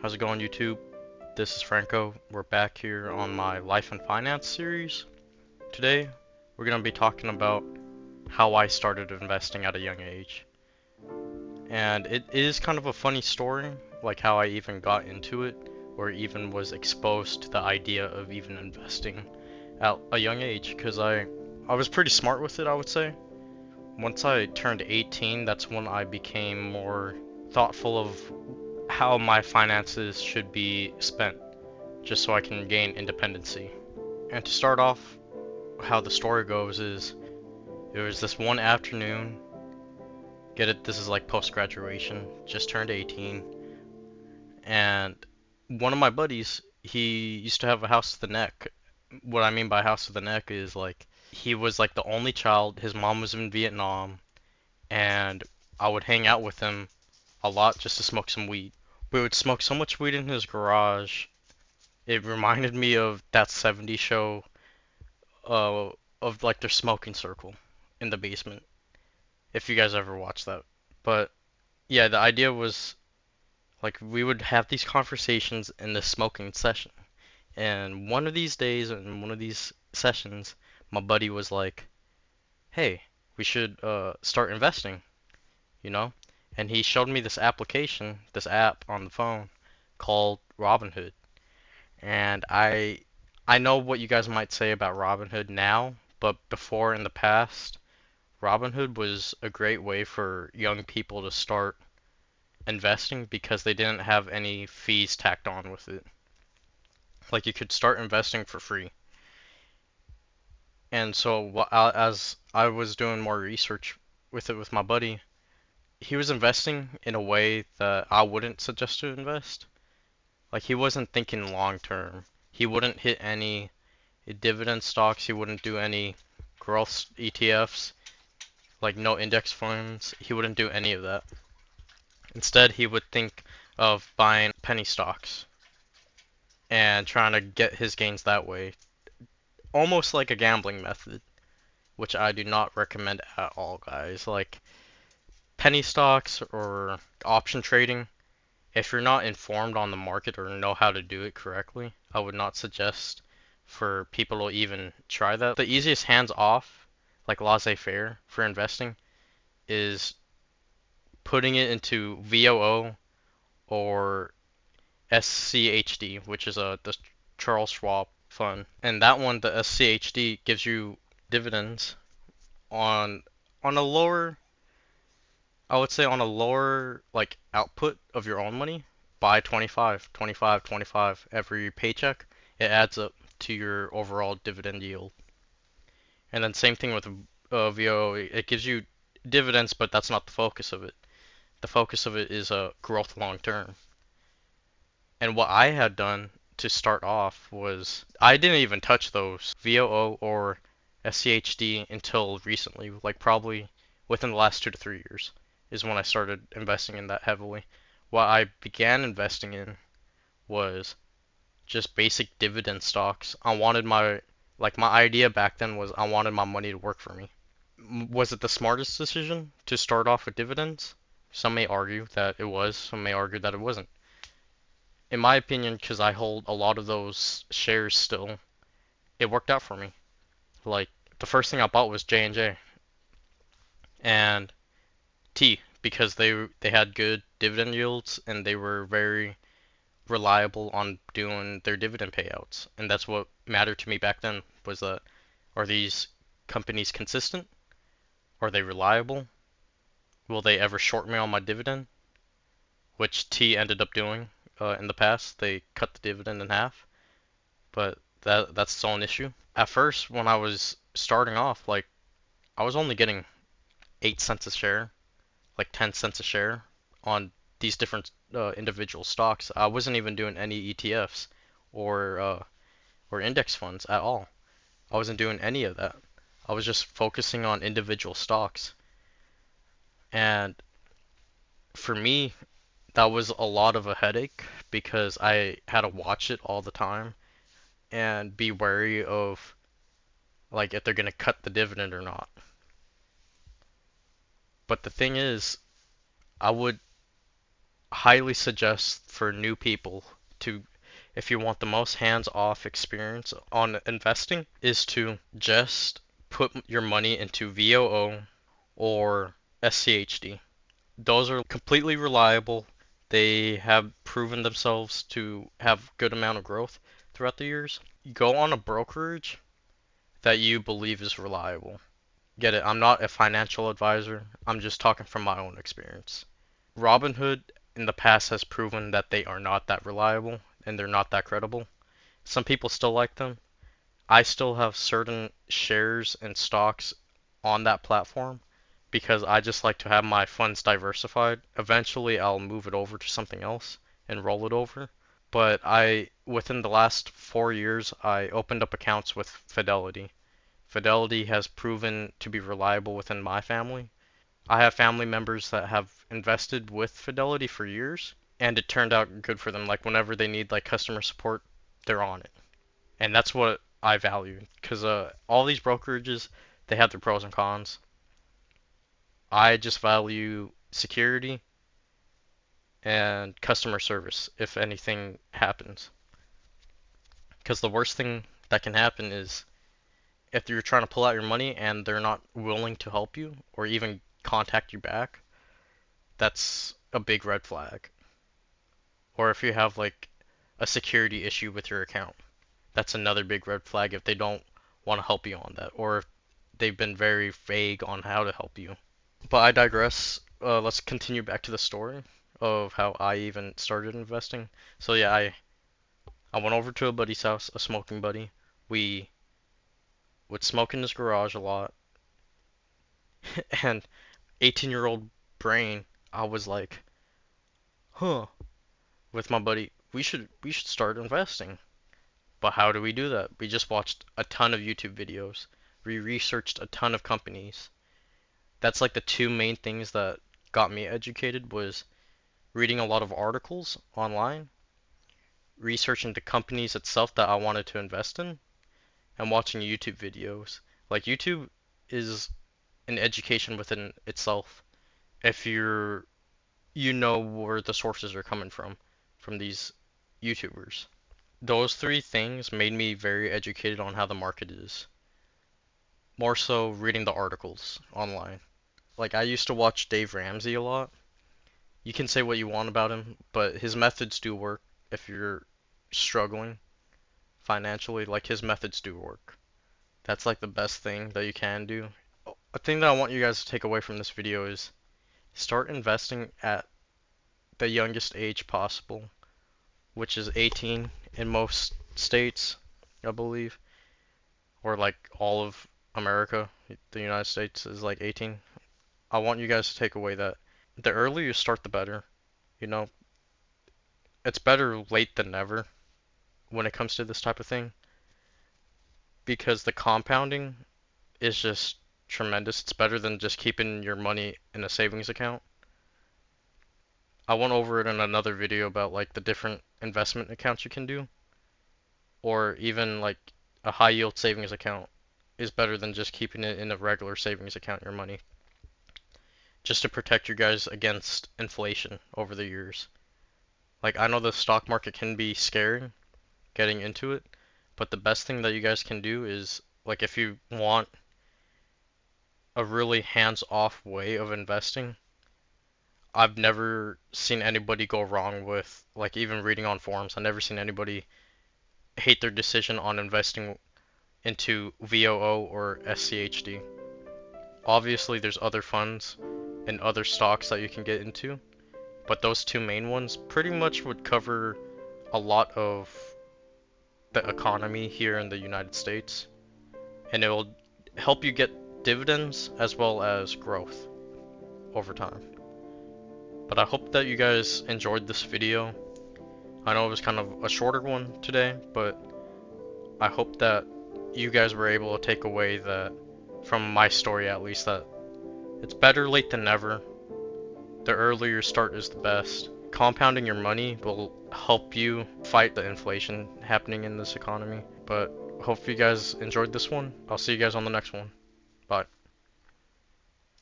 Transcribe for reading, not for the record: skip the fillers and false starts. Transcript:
How's it going, YouTube? This is Franco. We're back here on my Life and Finance series. Today, we're going to be talking about how I started investing at a young age. And it is kind of a funny story, like how I even got into it, or even was exposed to the idea of even investing at a young age, because I was pretty smart with it, I would say. Once I turned 18, that's when I became more thoughtful of how my finances should be spent, just so I can gain independency. And to start off, how the story goes is it was this one afternoon. Get it? This is like post graduation, just turned 18, and one of my buddies, he used to have a house to the neck. What I mean by house to the neck is like he was like the only child. His mom was in Vietnam, and I would hang out with him a lot just to smoke some weed. We would smoke so much weed in his garage. It reminded me of that '70s show, of like their smoking circle in the basement, if you guys ever watched that. But yeah, the idea was like we would have these conversations in the smoking session. And one of these days, in one of these sessions, my buddy was like, "Hey, we should start investing, you know?" And he showed me this application, this app on the phone called Robinhood. And I know what you guys might say about Robinhood now, but before in the past, Robinhood was a great way for young people to start investing because they didn't have any fees tacked on with it. Like you could start investing for free. And so as I was doing more research with it with my buddy, he was investing in a way that I wouldn't suggest to invest. Like he wasn't thinking long term. He wouldn't hit any dividend stocks. He wouldn't do any growth ETFs, like no index funds. He wouldn't do any of that. Instead, he would think of buying penny stocks and trying to get his gains that way. Almost like a gambling method, which I do not recommend at all, guys. Like penny stocks or option trading, if you're not informed on the market or know how to do it correctly, I would not suggest for people to even try that. The easiest hands off, like laissez-faire for investing, is putting it into VOO or SCHD, which is the Charles Schwab fund. And that one, the SCHD, gives you dividends on a lower, I would say on a lower like output of your own money by 25, 25, 25 every paycheck. It adds up to your overall dividend yield. And then same thing with VOO. It gives you dividends, but that's not the focus of it. The focus of it is growth long term. And what I had done to start off was I didn't even touch those VOO or SCHD until recently, like probably within the last 2 to 3 years is when I started investing in that heavily. What I began investing in was just basic dividend stocks. I wanted my idea back then was I wanted my money to work for me. Was it the smartest decision to start off with dividends? Some may argue that it was, some may argue that it wasn't. In my opinion, because I hold a lot of those shares still, it worked out for me. Like the first thing I bought was J&J and T because they had good dividend yields and they were very reliable on doing their dividend payouts. And that's what mattered to me back then was that are these companies consistent? Are they reliable? Will they ever short me on my dividend? Which T ended up doing in the past. They cut the dividend in half, but that's its own issue. At first, when I was starting off, like I was only getting 8 cents a share, like 10 cents a share on these different individual stocks. I wasn't even doing any ETFs or index funds at all. I wasn't doing any of that. I was just focusing on individual stocks. And for me, that was a lot of a headache because I had to watch it all the time and be wary of like if they're gonna cut the dividend or not. But the thing is, I would highly suggest for new people to, if you want the most hands-off experience on investing, is to just put your money into VOO or SCHD. Those are completely reliable. They have proven themselves to have good amount of growth throughout the years. Go on a brokerage that you believe is reliable. Get it? I'm not a financial advisor. I'm just talking from my own experience. Robinhood in the past has proven that they are not that reliable and they're not that credible. Some people still like them. I still have certain shares and stocks on that platform because I just like to have my funds diversified. Eventually, I'll move it over to something else and roll it over. But within the last 4 years, I opened up accounts with Fidelity. Fidelity has proven to be reliable within my family. I have family members that have invested with Fidelity for years, and it turned out good for them. Like whenever they need like customer support, they're on it, and that's what I value. Because all these brokerages, they have their pros and cons. I just value security and customer service if anything happens. Because the worst thing that can happen is if you're trying to pull out your money and they're not willing to help you or even contact you back, that's a big red flag. Or if you have like a security issue with your account, that's another big red flag if they don't want to help you on that, or if they've been very vague on how to help you. But I digress. Let's continue back to the story of how I even started investing. So yeah, I went over to a buddy's house, a smoking buddy. We would smoke in his garage a lot, and 18-year-old brain, I was like, huh, with my buddy, we should start investing. But how do we do that? We just watched a ton of YouTube videos. We researched a ton of companies. That's like the two main things that got me educated was reading a lot of articles online, researching the companies itself that I wanted to invest in, and watching YouTube videos. Like YouTube is an education within itself if you know where the sources are coming from these YouTubers. Those three things made me very educated on how the market is. More so reading the articles online. Like I used to watch Dave Ramsey a lot. You can say what you want about him, but his methods do work if you're struggling financially. Like his methods do work. That's like the best thing that you can do. A thing that I want you guys to take away from this video is start investing at the youngest age possible, which is 18 in most states, I believe, or like all of America. The United States is like 18. I want you guys to take away that the earlier you start, the better. You know, it's better late than never when it comes to this type of thing because the compounding is just tremendous. It's better than just keeping your money in a savings account. I went over it in another video about like the different investment accounts you can do, or even like a high yield savings account is better than just keeping it in a regular savings account, your money, just to protect you guys against inflation over the years. Like I know the stock market can be scary getting into it, but the best thing that you guys can do is like if you want a really hands-off way of investing, I've never seen anybody go wrong with like even reading on forums. I've never seen anybody hate their decision on investing into VOO or SCHD. Obviously, there's other funds and other stocks that you can get into, but those two main ones pretty much would cover a lot of the economy here in the United States, and it will help you get dividends as well as growth over time. But I hope that you guys enjoyed this video. I know it was kind of a shorter one today, but I hope that you guys were able to take away that, from my story at least, that it's better late than never. The earlier you start is the best. Compounding your money will help you fight the inflation happening in this economy. But hope you guys enjoyed this one. I'll see you guys on the next one. Bye.